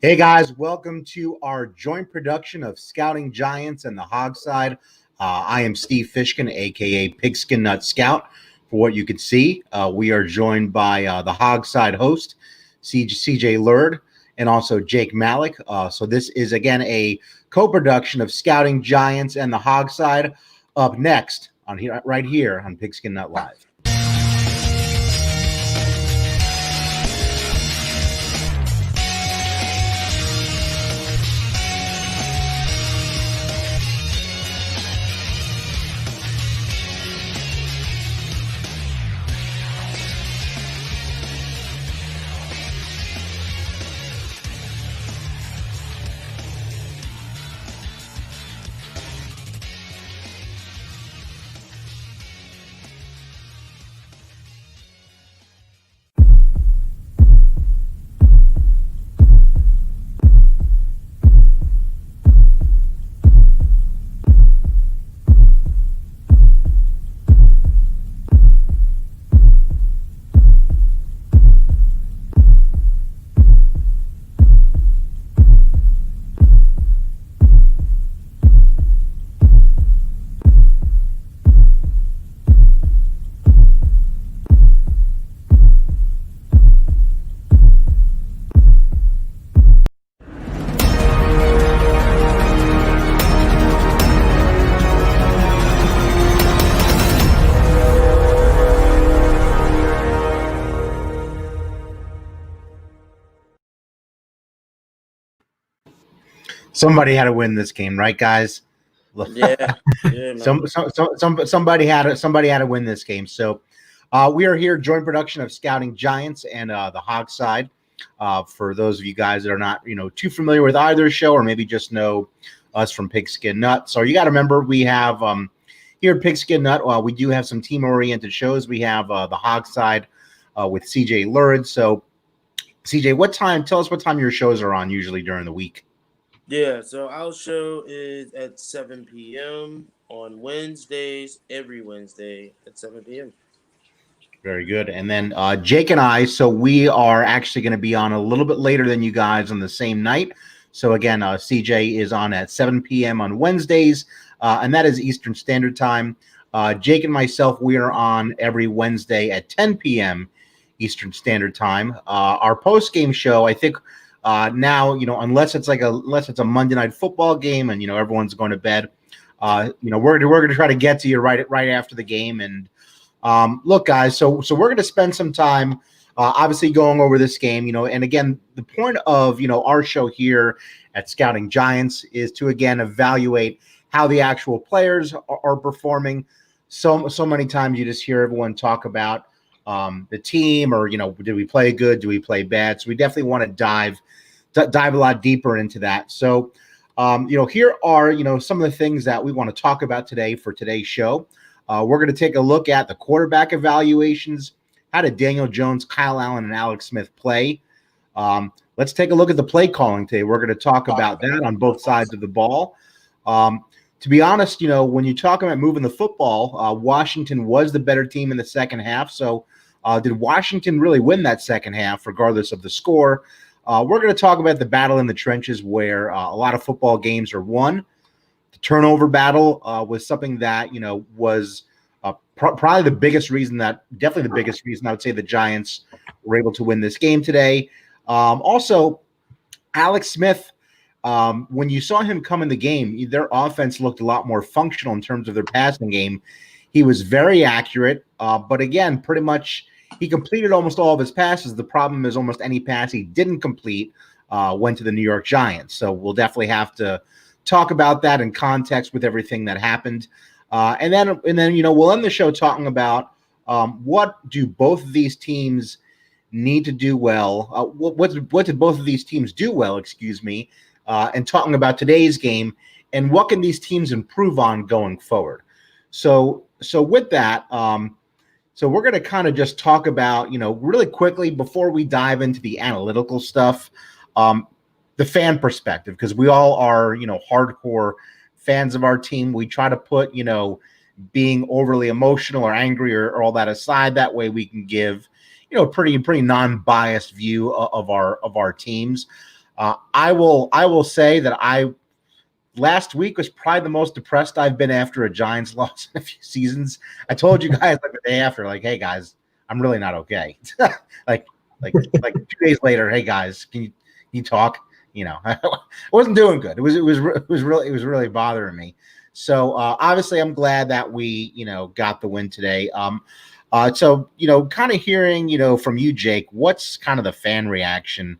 Hey guys, welcome to our joint production of Scouting Giants and the Hogside. I am Steve Fishkin, aka Pigskin Nut Scout. For what you can see, we are joined by the Hogside host, CJ Lurd, and also Jake Malik. So this is again a co-production of Scouting Giants and the Hogside. Up next on here, right here on Pigskin Nut Live. Somebody had to win this game, right, guys? Yeah. Somebody had to win this game. So we are here, joint production of Scouting Giants and the Hogside. For those of you guys that are not, too familiar with either show, or maybe just know us from Pigskin Nut. So you got to remember, we have here at Pigskin Nut, we do have some team-oriented shows. We have the Hogside with CJ Lurd. So CJ, tell us what time your shows are on usually during the week. Yeah, so our show is at 7 p.m. on Wednesdays, every Wednesday at 7 p.m. Very good. And then Jake and I, so we are actually going to be on a little bit later than you guys on the same night. So again, CJ is on at 7 p.m. on Wednesdays, and that is Eastern Standard Time. Jake and myself, we are on every Wednesday at 10 p.m. Eastern Standard Time. Our post-game show, I think now, unless it's a Monday Night Football game and, everyone's going to bed, we're going to try to get to you right after the game. And look, guys, so we're going to spend some time obviously going over this game, and again, the point of, our show here at Scouting Giants is to, again, evaluate how the actual players are performing. So many times you just hear everyone talk about the team, or, did we play good? Do we play bad? So we definitely want to dive a lot deeper into that. So, here are, some of the things that we want to talk about today for today's show. We're going to take a look at the quarterback evaluations. How did Daniel Jones, Kyle Allen, and Alex Smith play? Let's take a look at the play calling today. We're going to talk about that on both sides of the ball. To be honest, when you talk about moving the football, Washington was the better team in the second half. So did Washington really win that second half, regardless of the score? We're going to talk about the battle in the trenches, where a lot of football games are won. The turnover battle was something that, was probably the biggest reason I would say the Giants were able to win this game today. Also, Alex Smith, when you saw him come in the game, their offense looked a lot more functional in terms of their passing game. He was very accurate, but again, pretty much he completed almost all of his passes. The problem is almost any pass he didn't complete went to the New York Giants. So we'll definitely have to talk about that in context with everything that happened. And then we'll end the show talking about what do both of these teams need to do well. What did both of these teams do well, and talking about today's game and what can these teams improve on going forward. So with that, so we're going to kind of just talk about, really quickly before we dive into the analytical stuff, the fan perspective, because we all are, hardcore fans of our team. We try to put, being overly emotional or angry or all that aside. That way we can give, pretty non-biased view of our teams. I will say that last week was probably the most depressed I've been after a Giants loss in a few seasons. I told you guys like the day after, like, hey guys, I'm really not okay. like 2 days later, hey guys, can you talk? I wasn't doing good. It was really bothering me. So obviously, I'm glad that we got the win today. So kind of hearing from you, Jake, what's kind of the fan reaction?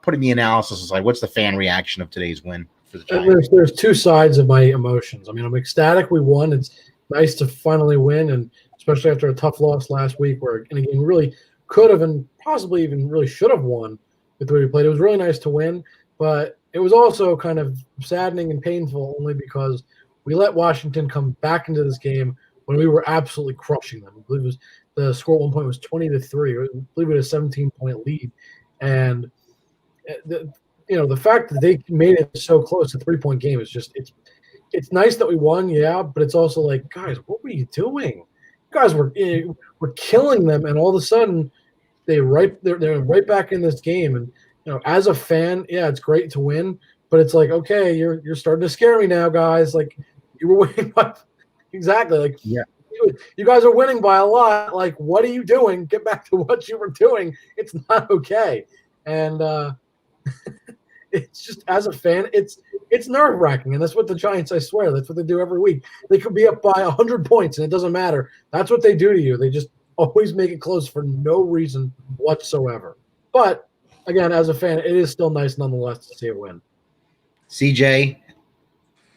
Putting the analysis is like, what's the fan reaction of today's win for the Giants? There's two sides of my emotions. I mean, I'm ecstatic we won. It's nice to finally win, and especially after a tough loss last week, where in a game really could have and possibly even really should have won with the way we played. It was really nice to win, but it was also kind of saddening and painful only because we let Washington come back into this game when we were absolutely crushing them. I believe it was the score at one point was 20-3. I believe it was a 17-point lead, and the fact that they made it so close, a 3-point game, is just it's nice that we won, yeah, but it's also like, guys, what were you doing? You guys were killing them, and all of a sudden they're right back in this game. And as a fan, yeah, it's great to win, but it's like, okay, you're starting to scare me now, guys. Like, you were winning by exactly, like, yeah, you guys are winning by a lot. Like, what are you doing? Get back to what you were doing. It's not okay. And it's just, as a fan, it's nerve-wracking, and that's what the Giants, I swear, that's what they do every week. They could be up by 100 points, and it doesn't matter. That's what they do to you. They just always make it close for no reason whatsoever. But again, as a fan, it is still nice nonetheless to see it win. CJ,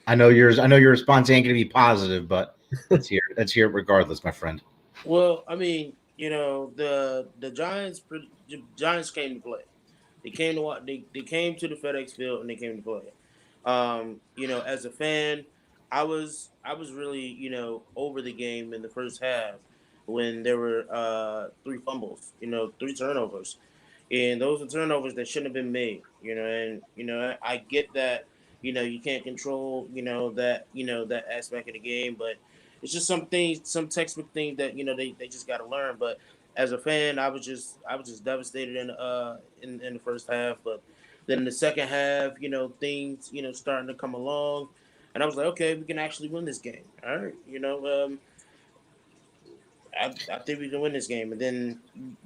I know your response ain't going to be positive, but let's hear it regardless, my friend. Well, I mean, the Giants came to play. They came to the FedEx Field and they came to play. As a fan, I was really over the game in the first half when there were 3 fumbles, 3 turnovers, and those are turnovers that shouldn't have been made. I get that you can't control that aspect of the game, but it's just some textbook things that they just got to learn. But as a fan, I was just devastated in the first half, but then in the second half, things starting to come along, and I was like, okay, we can actually win this game. All right, I think we can win this game. And then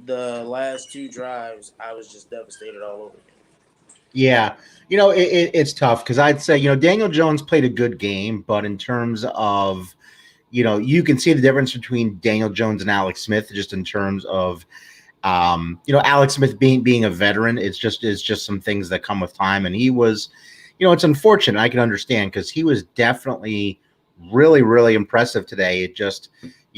the last 2 drives, I was just devastated all over again. Yeah, it's tough because I'd say Daniel Jones played a good game, but in terms of you can see the difference between Daniel Jones and Alex Smith, just in terms of Alex Smith being a veteran. It's just some things that come with time, and he was, it's unfortunate. I can understand because he was definitely really, really impressive today. It just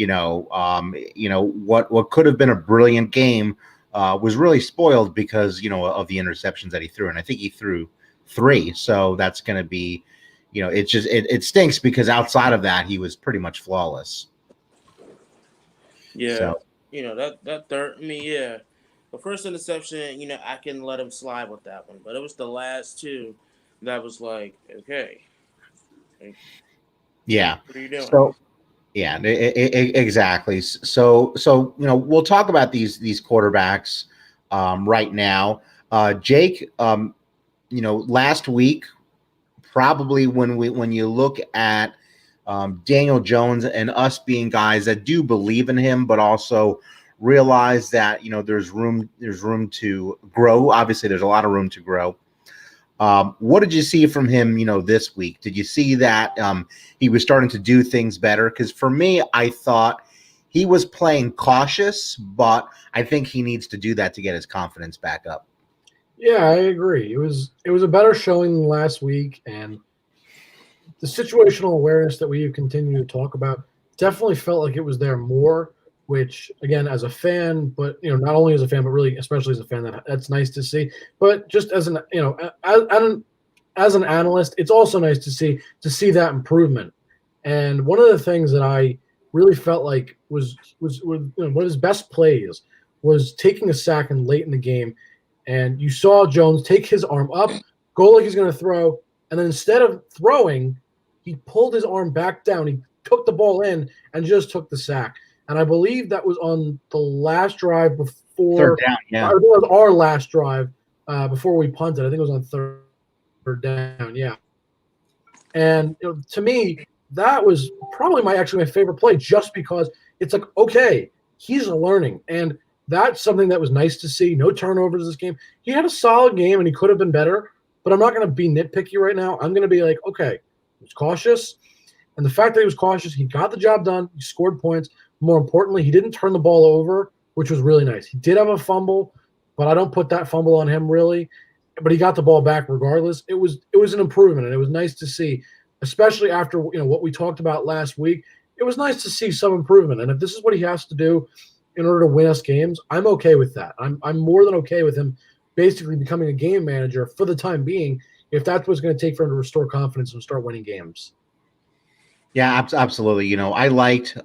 what could have been a brilliant game was really spoiled because of the interceptions that he threw, and I think he threw 3. So that's going to be, it stinks because outside of that, he was pretty much flawless. Yeah, so. that third. I mean, yeah, the first interception, I can let him slide with that one, but it was the last 2 that was like, okay. Yeah. What are you doing? So. Yeah, exactly. So we'll talk about these quarterbacks right now. Jake, last week, probably when you look at Daniel Jones and us being guys that do believe in him, but also realize that there's room to grow. Obviously, there's a lot of room to grow. What did you see from him, this week? Did you see that he was starting to do things better? Because for me, I thought he was playing cautious, but I think he needs to do that to get his confidence back up. Yeah, I agree. It was a better showing than last week, and the situational awareness that we continue to talk about definitely felt like it was there more. Which, again, as a fan, but not only as a fan, but really especially as a fan, that's nice to see. But just as an as an analyst, it's also nice to see that improvement. And one of the things that I really felt like was one of his best plays was taking a sack and late in the game, and you saw Jones take his arm up, go like he's going to throw, and then instead of throwing, he pulled his arm back down. He took the ball in and just took the sack. And I believe that was on the last drive before. Third down, yeah. I think it was our last drive before we punted. I think it was on third down. Yeah. And to me, that was probably my favorite play, just because it's like, okay, he's learning. And that's something that was nice to see. No turnovers this game. He had a solid game and he could have been better, but I'm not going to be nitpicky right now. I'm going to be like, okay, he was cautious. And the fact that he was cautious, he got the job done. He scored points. More importantly, he didn't turn the ball over, which was really nice. He did have a fumble, but I don't put that fumble on him really. But he got the ball back regardless. It was an improvement, and it was nice to see, especially after what we talked about last week. It was nice to see some improvement. And if this is what he has to do in order to win us games, I'm okay with that. I'm more than okay with him basically becoming a game manager for the time being, if that's what's going to take for him to restore confidence and start winning games. Yeah, absolutely. I liked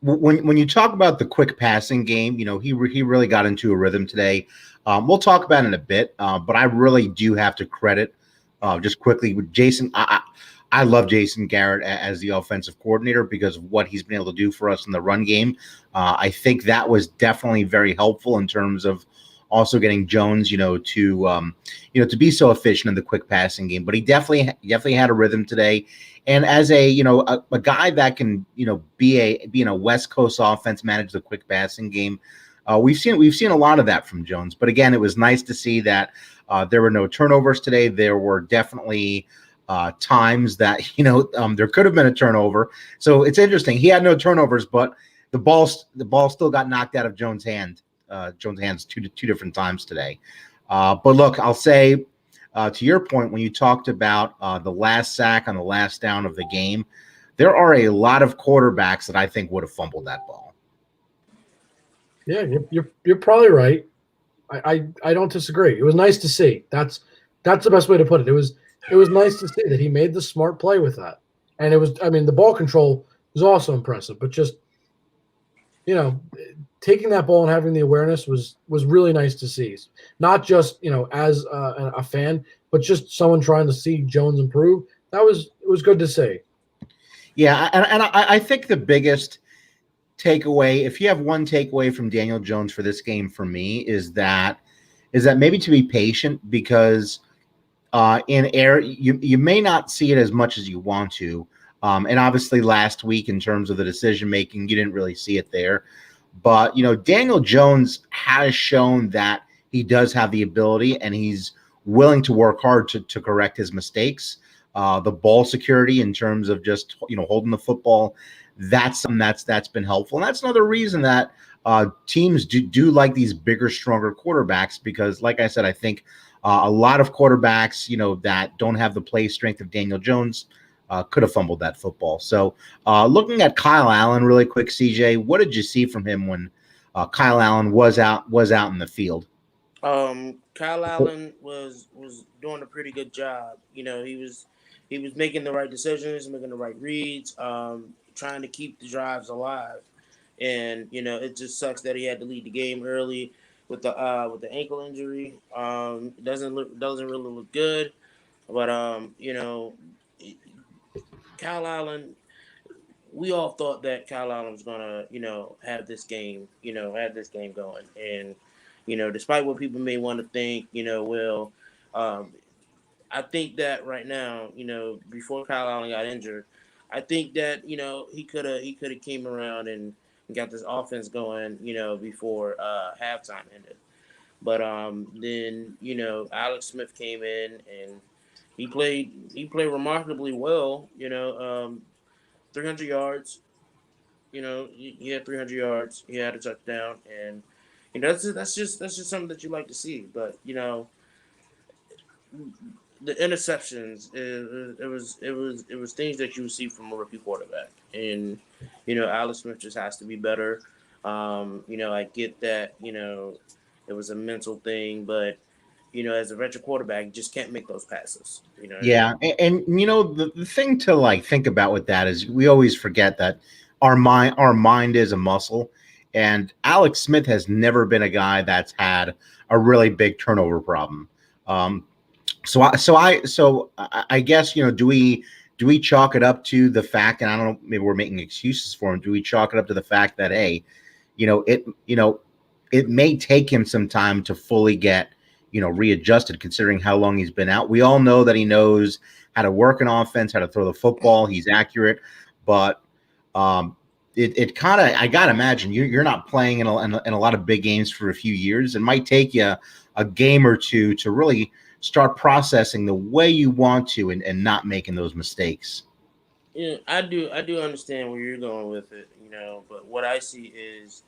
when you talk about the quick passing game. He really got into a rhythm today. We'll talk about it in a bit, but I really do have to credit just quickly with Jason. I love Jason Garrett as the offensive coordinator because of what he's been able to do for us in the run game. I think that was definitely very helpful in terms of also getting Jones, to be so efficient in the quick passing game. But he definitely had a rhythm today. And as a guy that can be in a West Coast offense, manage the quick passing game, we've seen a lot of that from Jones. But again, it was nice to see that there were no turnovers today. There were definitely times that there could have been a turnover. So it's interesting. He had no turnovers, but the ball still got knocked out of Jones' hands two different times today. But look, I'll say to your point, when you talked about the last sack on the last down of the game, there are a lot of quarterbacks that I think would have fumbled that ball. Yeah, you're probably right. I don't disagree. It was nice to see. That's the best way to put it. It was nice to see that he made the smart play with that. And the ball control was also impressive, but just taking that ball and having the awareness was really nice to see. Not just as a fan, but just someone trying to see Jones improve. It was good to see. Yeah, and I think the biggest takeaway, if you have one takeaway from Daniel Jones for this game, for me, is that maybe to be patient, because in air you may not see it as much as you want to. And obviously last week, in terms of the decision making, you didn't really see it there. But Daniel Jones has shown that he does have the ability, and he's willing to work hard to correct his mistakes. The ball security, in terms of just holding the football, that's something that's been helpful. And that's another reason that teams do like these bigger, stronger quarterbacks, because, like I said, I think a lot of quarterbacks that don't have the play strength of Daniel Jones could have fumbled that football. So looking at Kyle Allen really quick, CJ, what did you see from him when Kyle Allen was out in the field? Kyle Allen was doing a pretty good job. He was making the right decisions, making the right reads, trying to keep the drives alive. And it just sucks that he had to leave the game early with the ankle injury. It doesn't really look good. But Kyle Allen, we all thought that Kyle Allen was gonna, have this game going. And, despite what people may want to think, I think that right now, before Kyle Allen got injured, I think that, he could have came around and got this offense going, before halftime ended. But then, Alex Smith came in and he played remarkably well, 300 yards. He had 300 yards. He had a touchdown, and that's just something that you like to see. But the interceptions, it was things that you would see from a rookie quarterback, and Alex Smith just has to be better. I get that it was a mental thing, but as a veteran quarterback, you just can't make those passes. Yeah, and the thing to think about with that is we always forget that our mind is a muscle, and Alex Smith has never been a guy that's had a really big turnover problem. So I guess do we chalk it up to the fact, and I don't know, maybe we're making excuses for him. Do we chalk it up to the fact that it may take him some time to fully get readjusted considering how long he's been out. We all know that he knows how to work an offense, how to throw the football. He's accurate, but it kind of, I got to imagine you're not playing in a lot of big games for a few years. It might take you a game or two to really start processing the way you want to and not making those mistakes. Yeah, I do understand where you're going with it, but what I see is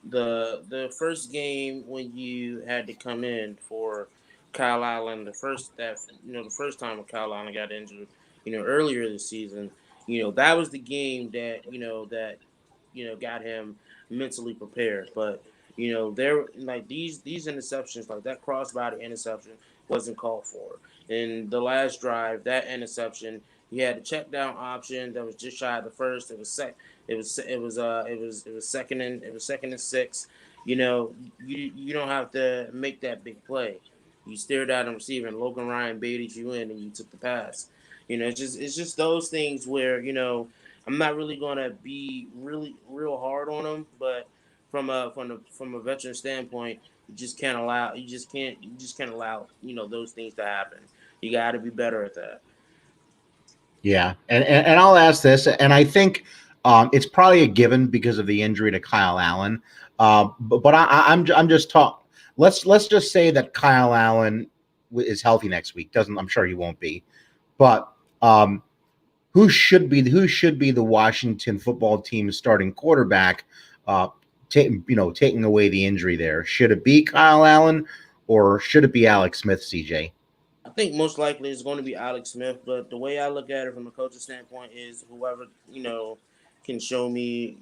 the first game when you had to come in for Kyle Allen, the first time when Kyle Allen got injured, earlier this season, that was the game that got him mentally prepared. But there like these interceptions, like that crossbody interception, wasn't called for. In the last drive, that interception, he had a check down option that was just shy of the first. It was sec. It was second and 6. You don't have to make that big play. You stared at him receiving. Logan Ryan baited you in, and you took the pass. It's just those things where I'm not really gonna be really real hard on him, but from a veteran standpoint, you just can't allow those things to happen. You got to be better at that. Yeah, and I'll ask this, and I think it's probably a given because of the injury to Kyle Allen. But I'm just talking. Let's just say that Kyle Allen is healthy next week. I'm sure he won't be. But who should be the Washington football team's starting quarterback? Taking away the injury there. Should it be Kyle Allen or should it be Alex Smith, CJ? I think most likely it's going to be Alex Smith, but the way I look at it from a coach's standpoint is whoever can show me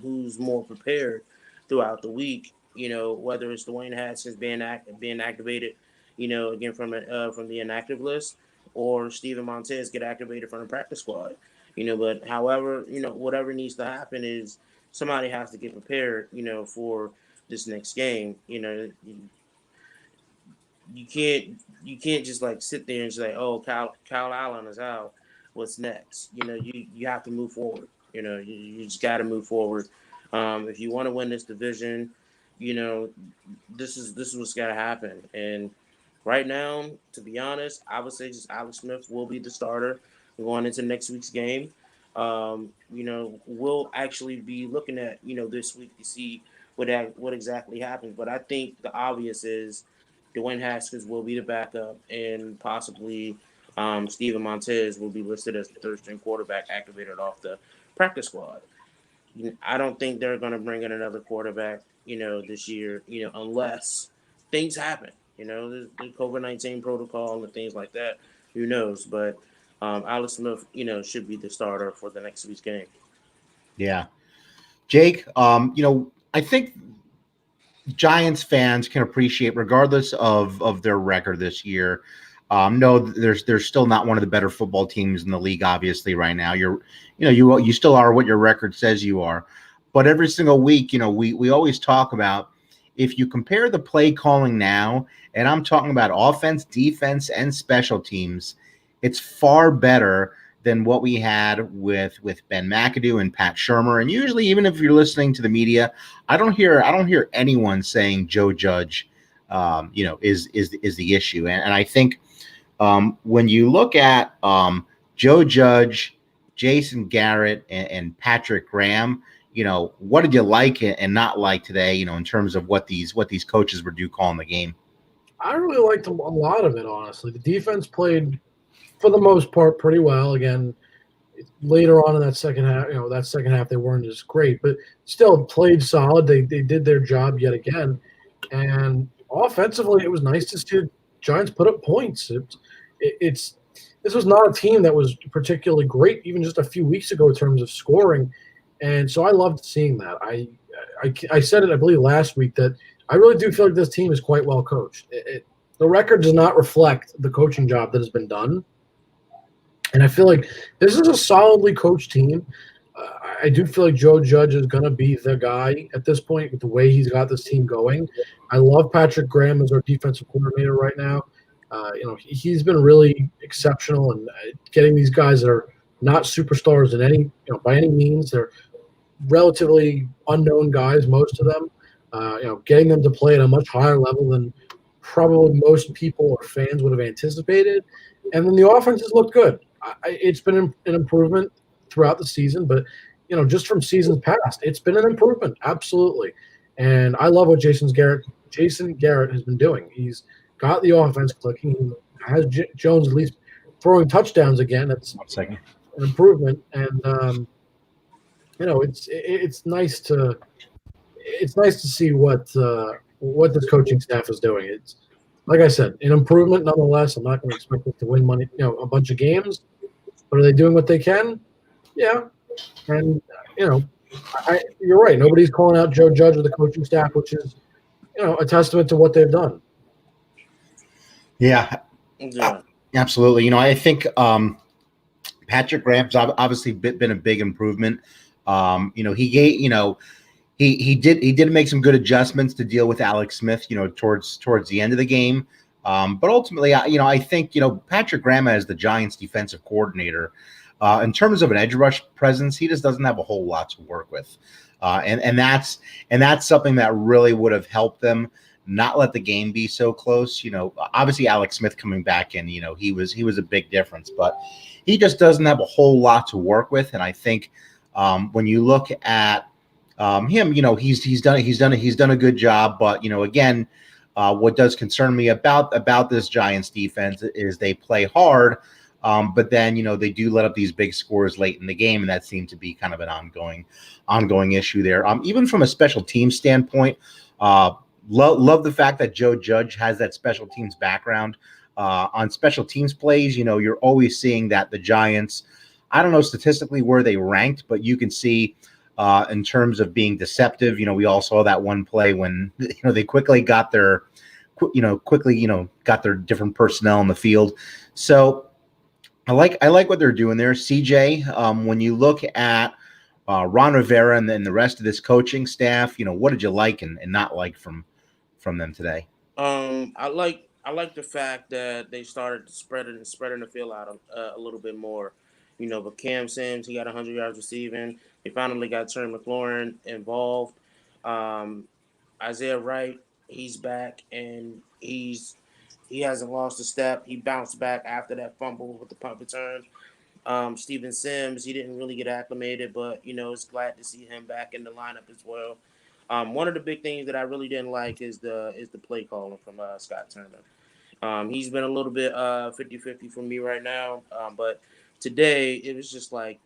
who's more prepared throughout the week. Whether it's Dwayne Haskins being activated, again from the inactive list, or Steven Montez get activated from the practice squad. But however, whatever needs to happen is somebody has to get prepared. For this next game. You can't just like sit there and say, "Oh, Kyle Allen is out. What's next?" You have to move forward. You just got to move forward. If you want to win this division, this is what's got to happen. And right now, to be honest, I would say just Alex Smith will be the starter going into next week's game. We'll actually be looking at this week to see what exactly happens. But I think the obvious is Dwayne Haskins will be the backup, and possibly Steven Montez will be listed as the third-string quarterback activated off the practice squad. I don't think they're going to bring in another quarterback, this year, unless things happen. The COVID-19 protocol and things like that. Who knows? But Alex Smith, should be the starter for the next week's game. Yeah, Jake. I think Giants fans can appreciate, regardless of their record this year. No, there's still not one of the better football teams in the league. Obviously, right now, you still are what your record says you are. But every single week, we always talk about, if you compare the play calling now, and I'm talking about offense, defense, and special teams, it's far better than what we had with Ben McAdoo and Pat Shurmur. And usually, even if you're listening to the media, I don't hear anyone saying Joe Judge, is the issue. And I think when you look at Joe Judge, Jason Garrett, and Patrick Graham, what did you like and not like today? In terms of what these coaches were calling the game. I really liked a lot of it, honestly. The defense played, for the most part, pretty well. Again, later on in that second half, they weren't as great, but still played solid. They did their job yet again. And offensively, it was nice to see the Giants put up points. This was not a team that was particularly great even just a few weeks ago in terms of scoring. And so I loved seeing that. I said it, I believe, last week, that I really do feel like this team is quite well coached. The record does not reflect the coaching job that has been done. And I feel like this is a solidly coached team. I do feel like Joe Judge is going to be the guy at this point with the way he's got this team going. I love Patrick Graham as our defensive coordinator right now. He's been really exceptional in getting these guys that are not superstars by any means. They're relatively unknown guys, most of them. Getting them to play at a much higher level than probably most people or fans would have anticipated. And then the offense has looked good. It's been an improvement throughout the season, but just from seasons past, it's been an improvement, absolutely. And I love what Jason Garrett has been doing. He's got the offense clicking. He has Jones at least throwing touchdowns again. That's 1 second. an improvement, and it's nice to see what this coaching staff is doing. It's like I said, an improvement nonetheless. I'm not going to expect it to win money, a bunch of games, but are they doing what they can? Yeah, and you're right. Nobody's calling out Joe Judge or the coaching staff, which is a testament to what they've done. Yeah, Yeah. absolutely. I think Patrick Graham's obviously been a big improvement. He gave, he did make some good adjustments to deal with Alex Smith, towards the end of the game. But ultimately, I think, Patrick Graham as the Giants defensive coordinator, in terms of an edge rush presence, he just doesn't have a whole lot to work with. And that's something that really would have helped them not let the game be so close. Obviously Alex Smith coming back in, he was a big difference, but he just doesn't have a whole lot to work with. And I think when you look at him, he's done a good job. But again, what does concern me about this Giants defense is they play hard, but then they do let up these big scores late in the game, and that seemed to be kind of an ongoing issue there. Even from a special team standpoint, love the fact that Joe Judge has that special teams background. On special teams plays, you're always seeing that the Giants, I don't know statistically where they ranked, but you can see in terms of being deceptive. We all saw that one play when they quickly got their different personnel in the field. So I like what they're doing there. CJ, when you look at Ron Rivera and then the rest of this coaching staff, what did you like and not like from them today? I like the fact that they started spreading the field out a little bit more. But Cam Sims, he got 100 yards receiving. They finally got Terry McLaurin involved. Isaiah Wright, he's back and he hasn't lost a step. He bounced back after that fumble with the punt return. Steven Sims, he didn't really get acclimated, but it's glad to see him back in the lineup as well. One of the big things that I really didn't like is the play calling from Scott Turner. He's been a little bit 50-50 for me right now, but today it was just like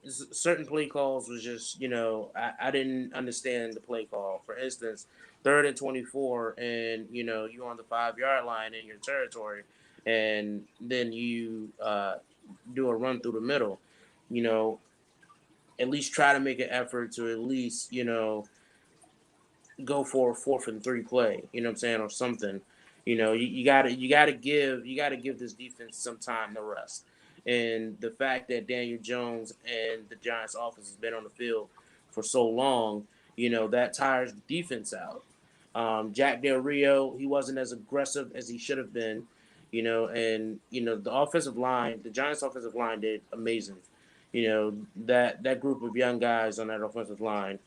certain play calls was just I didn't understand the play call. For instance, 3rd and 24, and you're on the 5-yard line in your territory, and then you do a run through the middle. At least try to make an effort to at least go for a 4th and 3 play. You know what I'm saying, or something. You gotta give this defense some time to rest. And the fact that Daniel Jones and the Giants offense has been on the field for so long, that tires the defense out. Jack Del Rio, he wasn't as aggressive as he should have been, and the offensive line, the Giants offensive line did amazing. That group of young guys on that offensive line,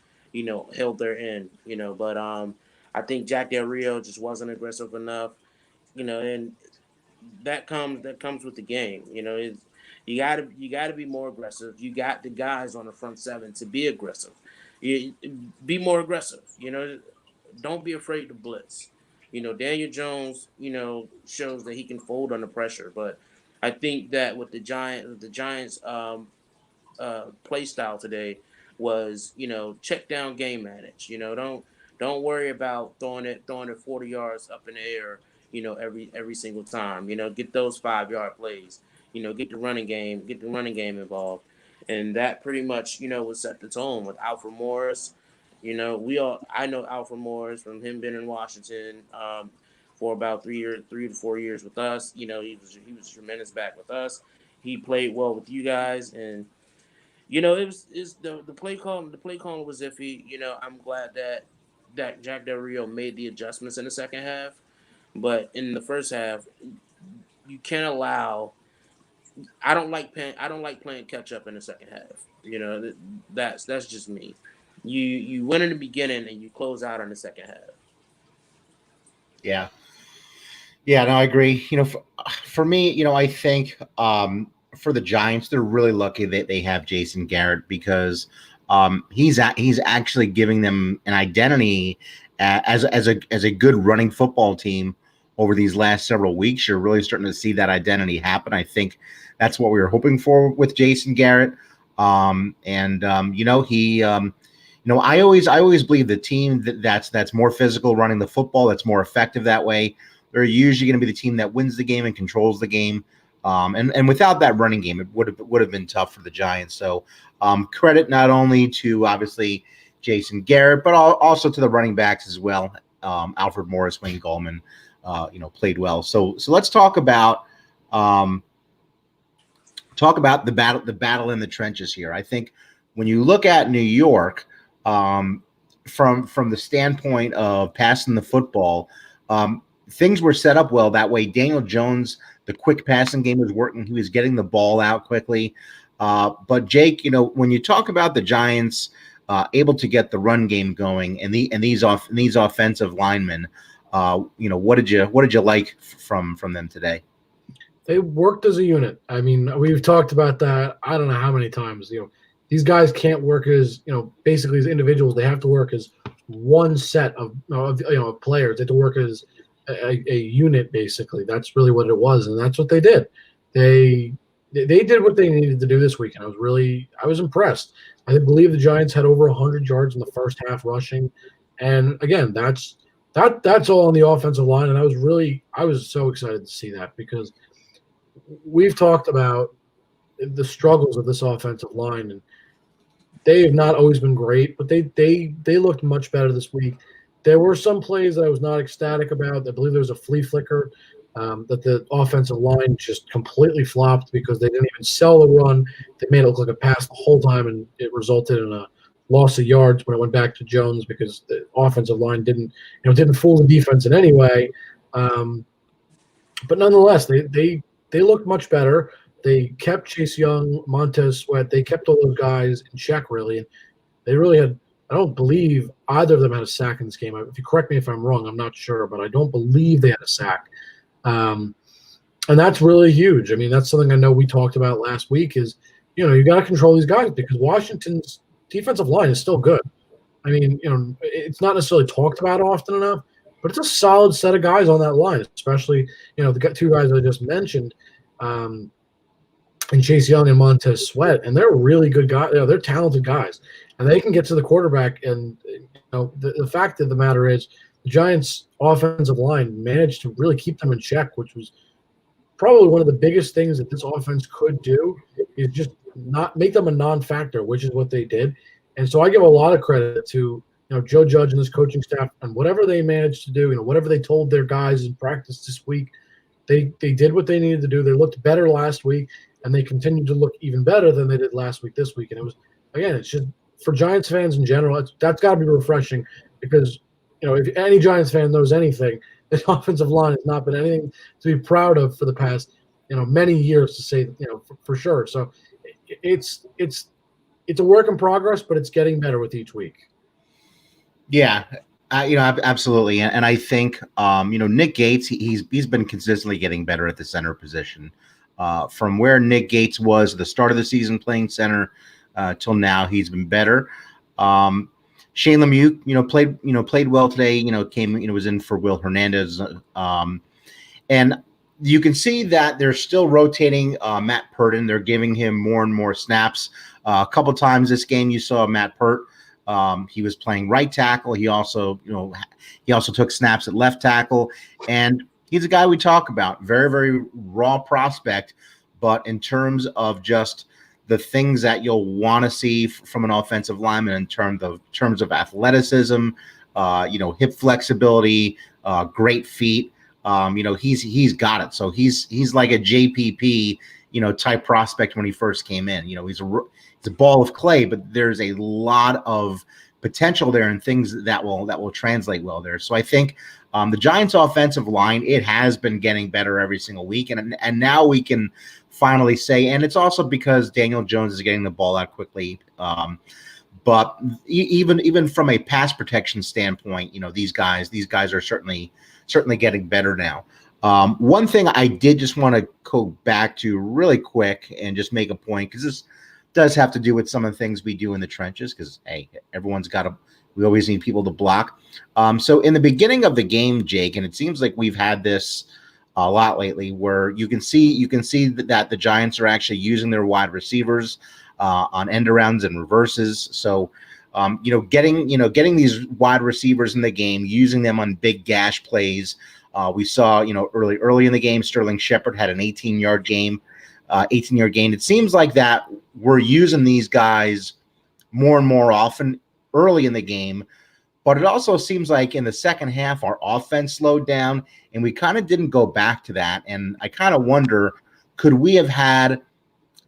held their end, but I think Jack Del Rio just wasn't aggressive enough, and that comes with the game. You gotta be more aggressive. You got the guys on the front seven to be aggressive. You be more aggressive. Don't be afraid to blitz. Daniel Jones, shows that he can fold under pressure, but I think that with the Giants play style today was, check down game manage. Don't worry about throwing it 40 yards up in the air, every single time. Get those 5-yard plays. Get the running game involved. And that pretty much, would set the tone with Alfred Morris. I know Alfred Morris from him being in Washington for about 3 to 4 years with us. He was tremendous back with us. He played well with you guys, and it's the play call. The play calling was iffy. I'm glad that Jack Del Rio made the adjustments in the second half, but in the first half, you can't allow. I don't like playing catch up in the second half. That's just me. You win in the beginning and you close out in the second half. Yeah. Yeah, no, I agree. For me, I think for the Giants, they're really lucky that they have Jason Garrett because he's actually giving them an identity as a good running football team over these last several weeks. You're really starting to see that identity happen. I think that's what we were hoping for with Jason Garrett. I always believe the team that's more physical running the football, that's more effective that way. They're usually going to be the team that wins the game and controls the game. And without that running game, it would have been tough for the Giants. So credit not only to obviously Jason Garrett, but also to the running backs as well. Alfred Morris, Wayne Gallman, played well. So let's talk about the battle in the trenches here. I think when you look at New York, from the standpoint of passing the football, things were set up well that way. Daniel Jones, the quick passing game was working. He was getting the ball out quickly. But Jake, when you talk about the Giants able to get the run game going and these offensive linemen, what did you like from them today? They worked as a unit. I mean, we've talked about that. I don't know how many times. These guys can't work as basically as individuals. They have to work as one set of players. They have to work as a unit. Basically, that's really what it was, and that's what they did. They did what they needed to do this weekend. I was impressed. I believe the Giants had over 100 yards in the first half rushing, and again, that's all on the offensive line. And I was so excited to see that because we've talked about the struggles of this offensive line, and they have not always been great, but they looked much better this week. There were some plays that I was not ecstatic about. I believe there was a flea flicker that the offensive line just completely flopped because they didn't even sell the run. They made it look like a pass the whole time, and it resulted in a loss of yards when it went back to Jones because the offensive line didn't fool the defense in any way. But nonetheless, they looked much better. They kept Chase Young, Montez Sweat. They kept all those guys in check, really. And they really had – I don't believe either of them had a sack in this game. If you correct me if I'm wrong, I'm not sure, but I don't believe they had a sack. And that's really huge. I mean, that's something I know we talked about last week is, you got to control these guys because Washington's defensive line is still good. I mean, it's not necessarily talked about often enough, but it's a solid set of guys on that line, especially, the two guys I just mentioned, and Chase Young and Montez Sweat, and they're really good guys. They're talented guys, and they can get to the quarterback. And the fact of the matter is, the Giants' offensive line managed to really keep them in check, which was probably one of the biggest things that this offense could do is just not make them a non-factor, which is what they did. And so I give a lot of credit to Joe Judge and his coaching staff and whatever they managed to do. Whatever they told their guys in practice this week, they did what they needed to do. They looked better last week. And they continue to look even better than they did last week, this week. And it was, again, it's just for Giants fans in general, that's got to be refreshing because, if any Giants fan knows anything, this offensive line has not been anything to be proud of for the past, many years to say, for sure. So it's a work in progress, but it's getting better with each week. Yeah. Absolutely. And I think, Nick Gates, he's been consistently getting better at the center position. From where Nick Gates was at the start of the season playing center till now, he's been better. Shane Lemieux, played well today. Was in for Will Hernandez, and you can see that they're still rotating Matt Purden. They're giving him more and more snaps. A couple times this game, you saw Matt Pert. He was playing right tackle. He also took snaps at left tackle, and he's a guy we talk about, very, very raw prospect, but in terms of just the things that you'll want to see from an offensive lineman in terms of athleticism, hip flexibility, great feet, he's got it. So he's like a JPP, type prospect when he first came in. He's a ball of clay, but there's a lot of potential there and things that will translate well there. So I think the Giants' offensive line, it has been getting better every single week, and now we can finally say, and it's also because Daniel Jones is getting the ball out quickly. But even from a pass protection standpoint, these guys are certainly certainly getting better now. One thing I did just want to go back to really quick and just make a point, because this does have to do with some of the things we do in the trenches, because, hey, everyone's got to, we always need people to block. So in the beginning of the game, Jake, and it seems like we've had this a lot lately, where you can see that the Giants are actually using their wide receivers on end arounds and reverses. So getting these wide receivers in the game, using them on big gash plays. We saw, early in the game, Sterling Shepard had an 18-yard game, 18-yard gain. It seems like that we're using these guys more and more often early in the game, but it also seems like in the second half, our offense slowed down, and we kind of didn't go back to that. And I kind of wonder, could we have had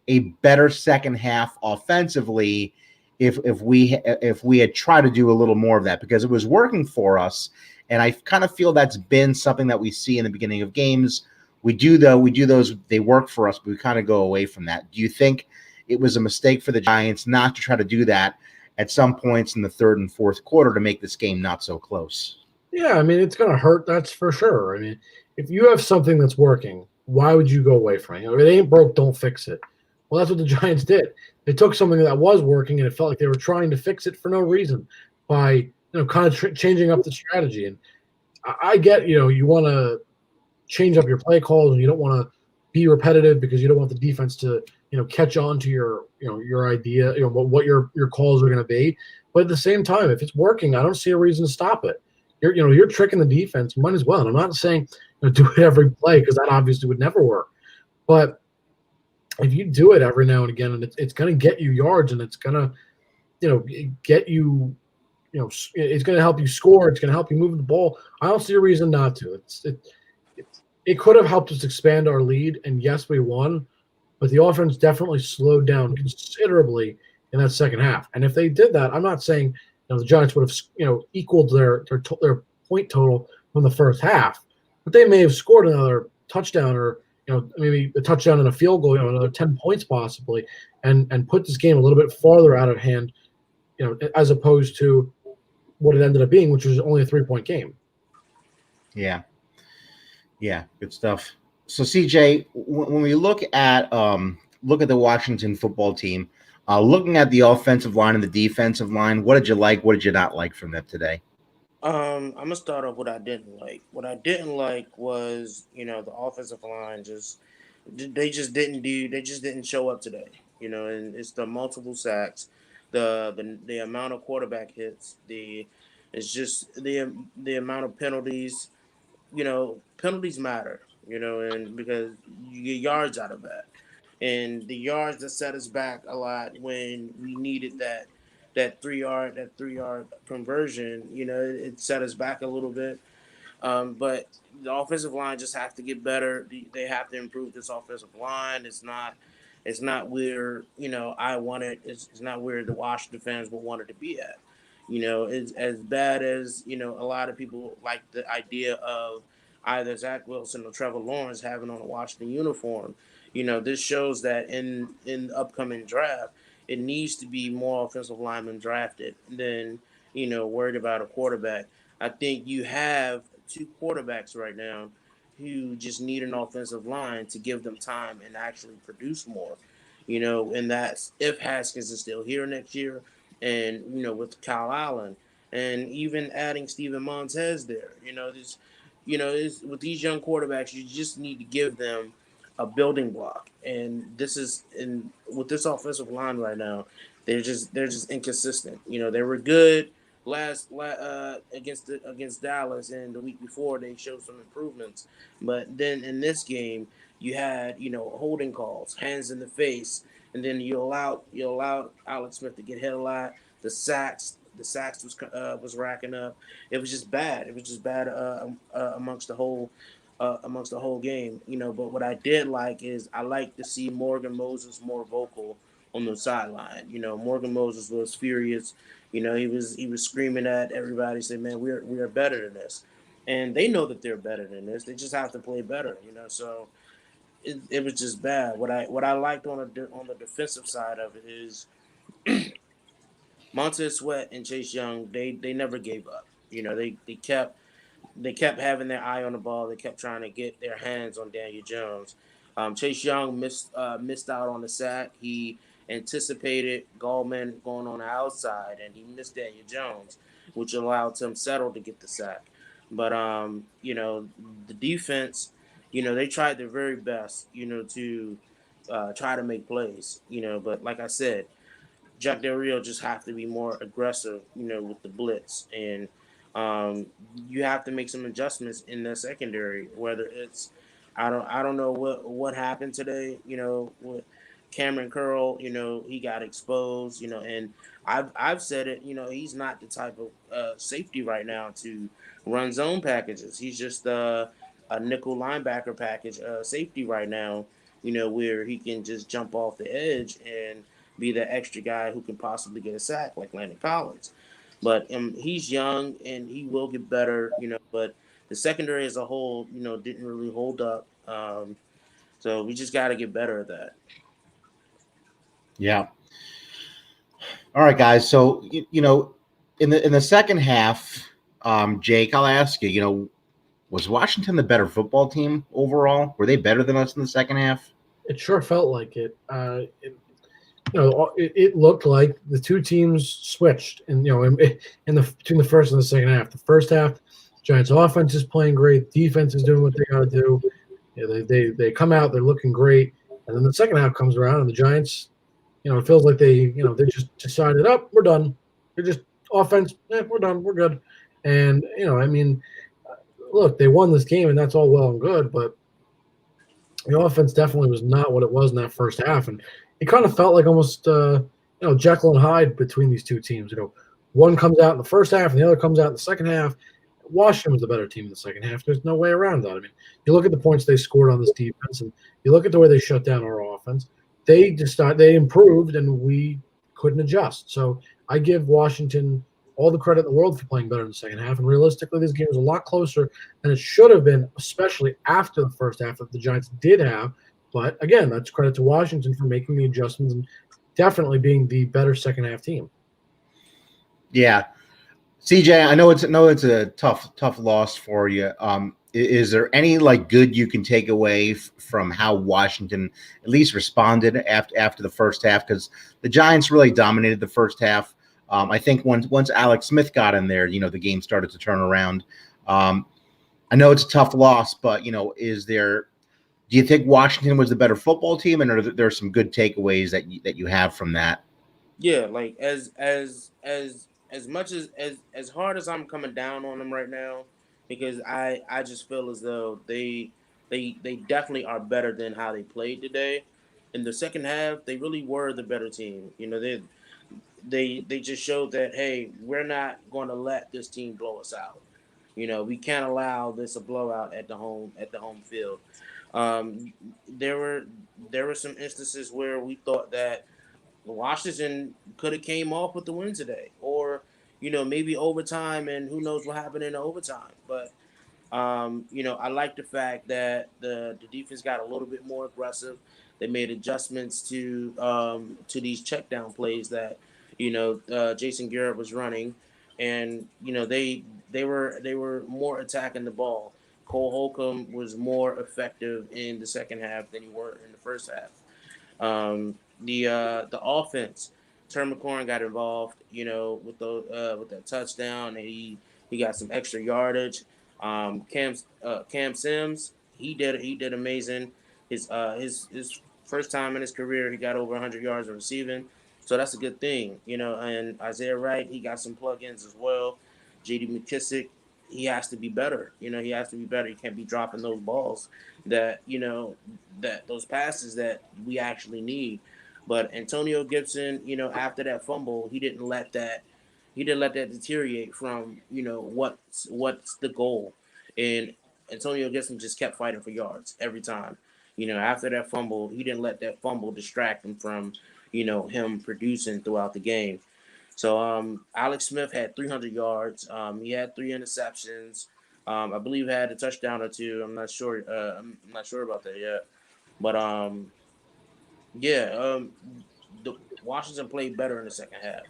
a better second half offensively if we had tried to do a little more of that, because it was working for us. And I kind of feel that's been something that we see in the beginning of games. We do those, they work for us, but we kind of go away from that. Do you think it was a mistake for the Giants not to try to do that at some points in the third and fourth quarter to make this game not so close? Yeah, I mean, it's going to hurt, that's for sure. I mean, if you have something that's working, why would you go away from it? If it ain't broke, don't fix it. Well, that's what the Giants did. They took something that was working, and it felt like they were trying to fix it for no reason by kind of changing up the strategy. And I get, you want to change up your play calls, and you don't want to be repetitive because you don't want the defense to catch on to your idea, what your calls are going to be. But at the same time, if it's working, I don't see a reason to stop it. You're tricking the defense, might as well. And I'm not saying do it every play, because that obviously would never work. But if you do it every now and again, and it's going to get you yards, and it's going to get you, it's going to help you score, it's going to help you move the ball, I don't see a reason not to. It could have helped us expand our lead, and yes, we won, but the offense definitely slowed down considerably in that second half. And if they did that, I'm not saying the Giants would have equaled their point total from the first half, but they may have scored another touchdown, or maybe a touchdown and a field goal, another 10 points possibly, and put this game a little bit farther out of hand, as opposed to what it ended up being, which was only a 3-point game. Yeah, good stuff. So CJ, when we look at the Washington football team, looking at the offensive line and the defensive line, what did you like? What did you not like from them today? I'm gonna start off what I didn't like. What I didn't like was, the offensive line they just didn't show up today. And it's the multiple sacks, the amount of quarterback hits, it's just the amount of penalties. Penalties matter. And because you get yards out of that, and the yards that set us back a lot when we needed that 3 yard conversion. It set us back a little bit. But the offensive line just have to get better. They have to improve this offensive line. It's not where I want it. It's not where the Washington fans would want it to be at. It's as bad as a lot of people like the idea of either Zach Wilson or Trevor Lawrence having on a Washington uniform. This shows that in the upcoming draft, it needs to be more offensive linemen drafted than worried about a quarterback. I think you have two quarterbacks right now who just need an offensive line to give them time and actually produce more. And that's if Haskins is still here next year, and with Kyle Allen, and even adding Steven Montez there. With these young quarterbacks, you just need to give them a building block, and with this offensive line right now, they're just inconsistent. They were good against Dallas, and the week before they showed some improvements, but then in this game you had holding calls, hands in the face, and then you allow Alex Smith to get hit a lot. The sacks was racking up. It was just bad. It was just bad amongst the whole game. But what I did like is I like to see Morgan Moses more vocal on the sideline. Morgan Moses was furious. He was screaming at everybody, saying, "Man, we are better than this," and they know that they're better than this. They just have to play better. So it was just bad. What I liked on the defensive side of it is Montez Sweat and Chase Young. They never gave up. They kept they kept having their eye on the ball. They kept trying to get their hands on Daniel Jones. Chase Young missed out on the sack. He anticipated Gallman going on the outside, and he missed Daniel Jones, which allowed Tim Settle to get the sack. But the defense, they tried their very best, to try to make plays. But like I said, Jack Del Rio just have to be more aggressive, with the blitz, and you have to make some adjustments in the secondary. Whether it's, I don't know what happened today, with Cameron Curl, he got exposed, and I've said it, he's not the type of safety right now to run zone packages. He's just a nickel linebacker package safety right now, where he can just jump off the edge and be the extra guy who can possibly get a sack like Landon Collins. But he's young and he will get better, but the secondary as a whole, didn't really hold up. So we just got to get better at that. Yeah. All right, guys. So in the second half, Jake, I'll ask you. Was Washington the better football team overall? Were they better than us in the second half? It sure felt like it. It looked like the two teams switched, and between the first and the second half. The first half, Giants offense is playing great, defense is doing what they got to do. They come out, they're looking great, and then the second half comes around, and the Giants, it feels like they just decided, up, we're done. They're just offense, we're done, we're good, and look, they won this game, and that's all well and good, but the offense definitely was not what it was in that first half, and it kind of felt like almost Jekyll and Hyde between these two teams. One comes out in the first half and the other comes out in the second half. Washington was the better team in the second half. There's no way around that. I mean, you look at the points they scored on this defense, and you look at the way they shut down our offense. They improved, and we couldn't adjust. So I give Washington all the credit in the world for playing better in the second half. And realistically, this game was a lot closer than it should have been, especially after the first half that the Giants did have. But again, that's credit to Washington for making the adjustments and definitely being the better second half team. Yeah. CJ, I know it's a tough loss for you. Is there any good you can take away from how Washington at least responded after the first half? Because the Giants really dominated the first half. I think once Alex Smith got in there, the game started to turn around. I know it's a tough loss, but do you think Washington was the better football team, and are there some good takeaways that you have from that? Yeah, like as much as hard as I'm coming down on them right now, because I just feel as though they definitely are better than how they played today. In the second half, they really were the better team. They just showed that, hey, we're not going to let this team blow us out. We can't allow this a blowout at the home field. Um, there were some instances where we thought that Washington could have came off with the win today, or maybe overtime, and who knows what happened in the overtime. But I like the fact that the defense got a little bit more aggressive. They made adjustments to these check down plays that Jason Garrett was running, and they were more attacking the ball. Cole Holcomb was more effective in the second half than he were in the first half. The offense, Terry McLaurin got involved, with that touchdown, and he got some extra yardage. Cam Sims, he did amazing. His first time in his career, he got over 100 yards receiving, so that's a good thing, And Isaiah Wright, he got some plugins as well. J.D. McKissick, he has to be better. He has to be better. He can't be dropping those balls that that those passes that we actually need. But Antonio Gibson, after that fumble, he didn't let that deteriorate from what's the goal, and Antonio Gibson just kept fighting for yards every time. After that fumble, he didn't let that fumble distract him from him producing throughout the game. So Alex Smith had 300 yards. He had 3 interceptions. I believe he had a touchdown or two. I'm not sure. I'm not sure about that yet. But yeah, the Washington played better in the second half.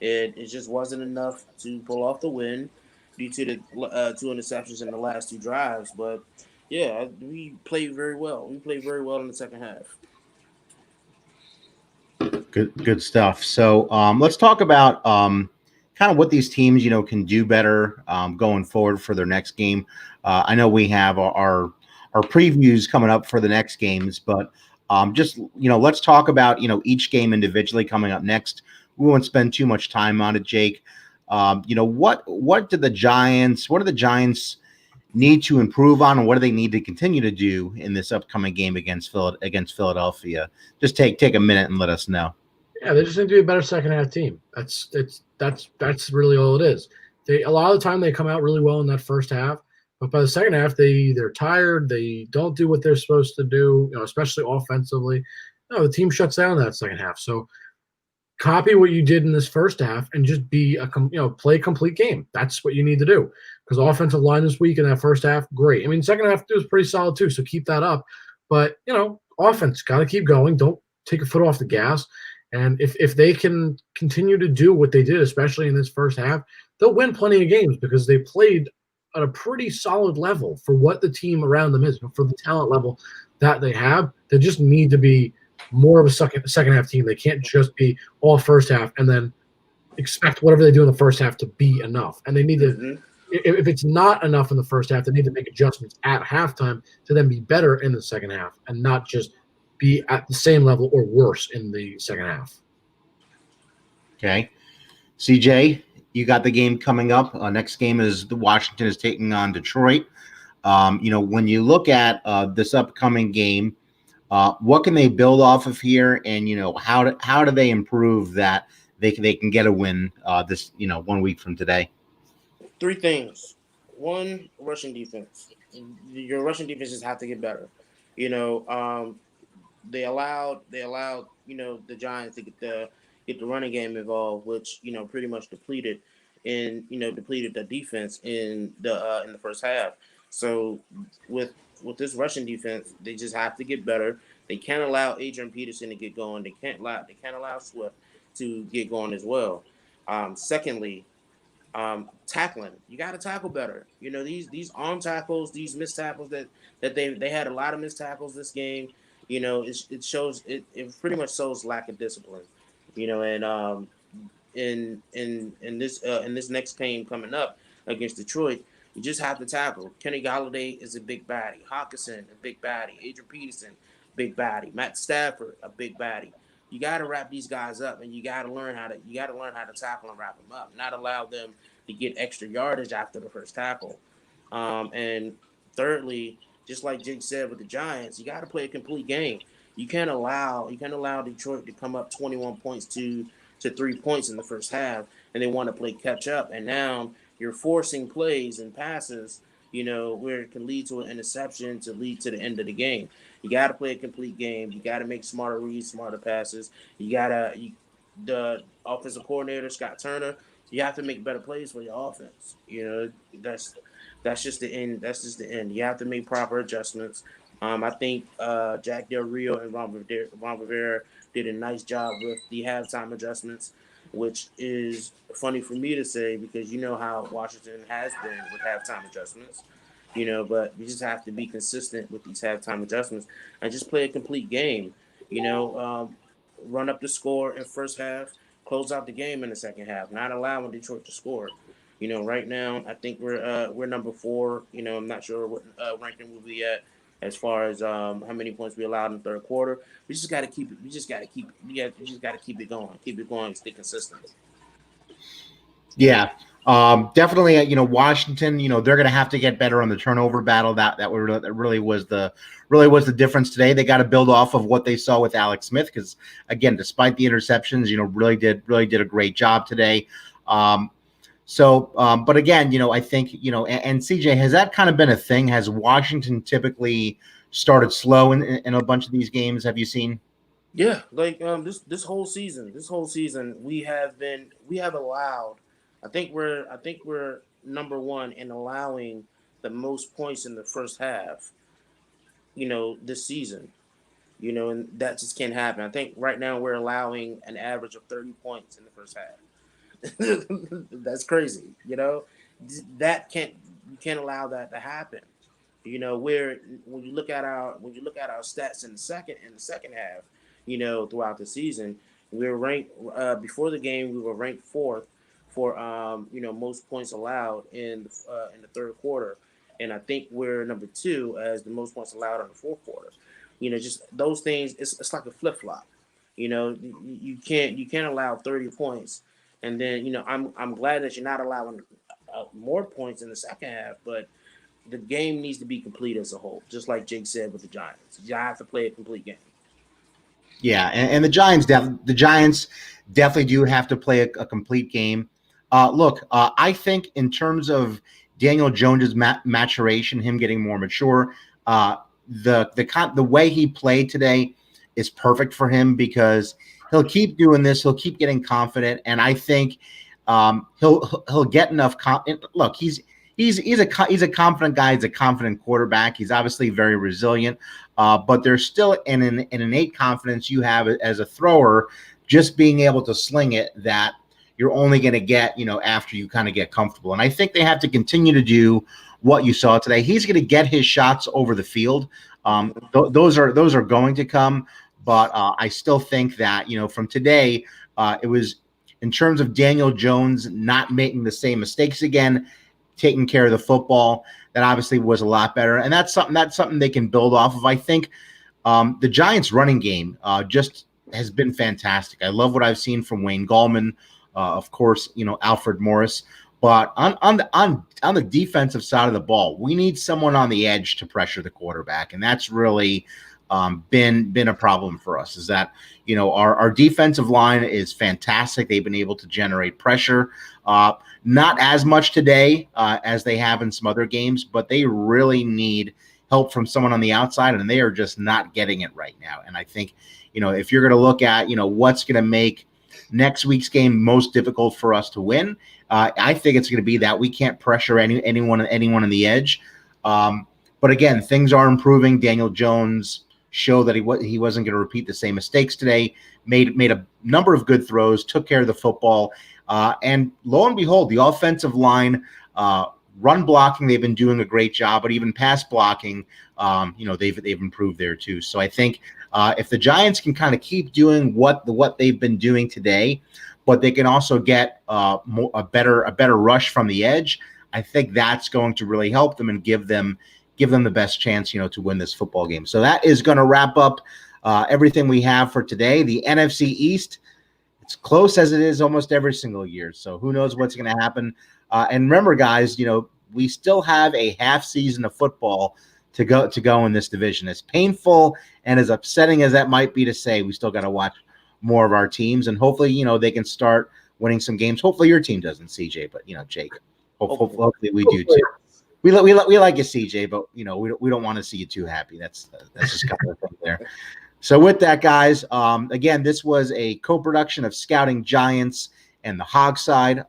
It just wasn't enough to pull off the win. due to the two interceptions in the last two drives. But yeah, we played very well. We played very well in the second half. Good stuff. So let's talk about kind of what these teams, can do better going forward for their next game. I know we have our previews coming up for the next games, but just let's talk about each game individually coming up next. We won't spend too much time on it, Jake. What do the Giants? What do the Giants need to improve on, and what do they need to continue to do in this upcoming game against Philadelphia? Just take a minute and let us know. Yeah, they just need to be a better second half team. That's really all it is. A lot of the time they come out really well in that first half, but by the second half they're tired. They don't do what they're supposed to do, especially offensively. No, the team shuts down in that second half. So copy what you did in this first half and just be play a complete game. That's what you need to do. Because offensive line this week in that first half, great. I mean, second half was pretty solid too. So keep that up. But offense got to keep going. Don't take a foot off the gas. And if they can continue to do what they did, especially in this first half, they'll win plenty of games because they played at a pretty solid level for what the team around them is, for the talent level that they have. They just need to be more of a second half team. They can't just be all first half and then expect whatever they do in the first half to be enough. And they need to, if it's not enough in the first half, they need to make adjustments at halftime to then be better in the second half and not just be at the same level or worse in the second half. Okay. CJ, you got the game coming up. Next game is the Washington is taking on Detroit. When you look at this upcoming game, what can they build off of here, and how do they improve that they can get a win this 1 week from today? Three things. One, rushing defense. Your rushing defenses have to get better. They allowed the Giants to get the running game involved, which pretty much depleted the defense in the first half. So with this rushing defense, they just have to get better. They can't allow Adrian Peterson to get going. They can't allow Swift to get going as well. Secondly, tackling. You got to tackle better. These arm tackles, these missed tackles that they had a lot of missed tackles this game. It shows it pretty much shows lack of discipline. And in this next game coming up against Detroit, you just have to tackle. Kenny Golladay is a big baddie. Hawkinson, a big baddie. Adrian Peterson, big baddie. Matt Stafford, a big baddie. You got to wrap these guys up, and you got to learn how to tackle and wrap them up. Not allow them to get extra yardage after the first tackle. And thirdly, just like Jake said with the Giants, you got to play a complete game. You can't allow Detroit to come up 21 points to 3 points in the first half, and they want to play catch up. And now you're forcing plays and passes, where it can lead to an interception to lead to the end of the game. You got to play a complete game. You got to make smarter reads, smarter passes. The offensive coordinator, Scott Turner, you have to make better plays for your offense. That's just the end. That's just the end. You have to make proper adjustments. I think Jack Del Rio and Ron Rivera did a nice job with the halftime adjustments, which is funny for me to say because you know how Washington has been with halftime adjustments. But you just have to be consistent with these halftime adjustments and just play a complete game. Run up the score in first half, close out the game in the second half, not allowing Detroit to score. Right now I think we're number 4. I'm not sure what ranking we'll be at as far as how many points we allowed in the third quarter. We just got to keep it. You just got to keep it going. Keep it going. Stay consistent. Yeah. Definitely, Washington, they're going to have to get better on the turnover battle. That really was the difference today. They got to build off of what they saw with Alex Smith because, again, despite the interceptions, really did a great job today. But again, I think, and CJ, has that kind of been a thing? Has Washington typically started slow in a bunch of these games? Have you seen? Yeah, like this whole season we have allowed. I think we're number 1 in allowing the most points in the first half. This season. And that just can't happen. I think right now we're allowing an average of 30 points in the first half. That's crazy. you can't allow that to happen. You know, where when you look at our stats in the second half, you know, throughout the season, we were ranked before the game. We were ranked fourth for you know, most points allowed in the third quarter, and I think we're number two as the most points allowed in the fourth quarter. You know, just those things. It's like a flip flop. You know, you can't allow 30 points, and then, you know, I'm glad that you're not allowing more points in the second half, but the game needs to be complete as a whole, just like Jake said with the Giants. You have to play a complete game. Yeah, and the Giants definitely do have to play a complete game. Look, I think in terms of Daniel Jones's maturation, him getting more mature, the way he played today is perfect for him because he'll keep doing this. He'll keep getting confident, and I think he'll get enough. Look, he's a confident guy. He's a confident quarterback. He's obviously very resilient. But there's still an innate confidence you have as a thrower, just being able to sling it, that you're only going to get, you know, after you kind of get comfortable. And I think they have to continue to do what you saw today. He's going to get his shots over the field. Those are going to come. But I still think that, you know, from today, it was in terms of Daniel Jones not making the same mistakes again, taking care of the football. That obviously was a lot better, and that's something they can build off of. I think the Giants' running game just has been fantastic. I love what I've seen from Wayne Gallman, of course, you know, Alfred Morris. But on the defensive side of the ball, we need someone on the edge to pressure the quarterback, and that's really been a problem for us. Is that, you know, our defensive line is fantastic. They've been able to generate pressure. Not as much today as they have in some other games, but they really need help from someone on the outside, and they are just not getting it right now. And I think, you know, if you're going to look at, you know, what's going to make next week's game most difficult for us to win, I think it's going to be that we can't pressure anyone on the edge. But again, things are improving. Daniel Jones showed that he wasn't going to repeat the same mistakes today. Made a number of good throws, took care of the football. And lo and behold, the offensive line, run blocking, they've been doing a great job, but even pass blocking, you know, they've improved there too. So I think if the Giants can kind of keep doing what they've been doing today, but they can also get a better rush from the edge, I think that's going to really help them and give them the best chance, you know, to win this football game. So that is going to wrap up everything we have for today. The NFC East, it's close as it is almost every single year. So who knows what's going to happen. And remember, guys, you know, we still have a half season of football to go in this division. As painful and as upsetting as that might be to say, we still got to watch more of our teams. And hopefully, you know, they can start winning some games. Hopefully your team doesn't, CJ, but, you know, Jake, hopefully we do too. We like you, CJ, but, you know, we don't want to see you too happy. That's just kind of the thing there. So with that, guys, again, this was a co-production of Scouting Giants and the Hogside,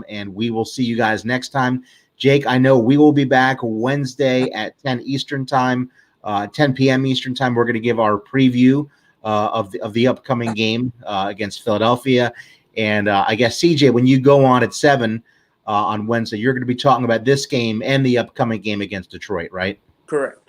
and we will see you guys next time. Jake, I know we will be back Wednesday at 10 Eastern time, 10 p.m. Eastern time. We're going to give our preview of the upcoming game against Philadelphia. And I guess, CJ, when you go on at 7 on Wednesday, you're going to be talking about this game and the upcoming game against Detroit, right? Correct.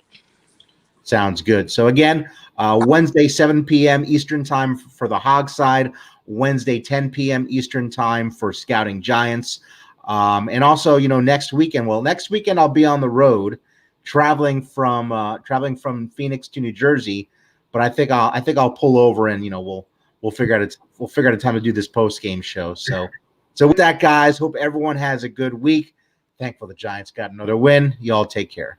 Sounds good. So again, Wednesday, 7 p.m. Eastern time for the Hogside, Wednesday, 10 p.m. Eastern time for Scouting Giants. And also, you know, next weekend I'll be on the road traveling from Phoenix to New Jersey, but I think I'll pull over and, you know, we'll figure out a time to do this post-game show. So with that, guys, hope everyone has a good week. Thankful the Giants got another win. Y'all take care.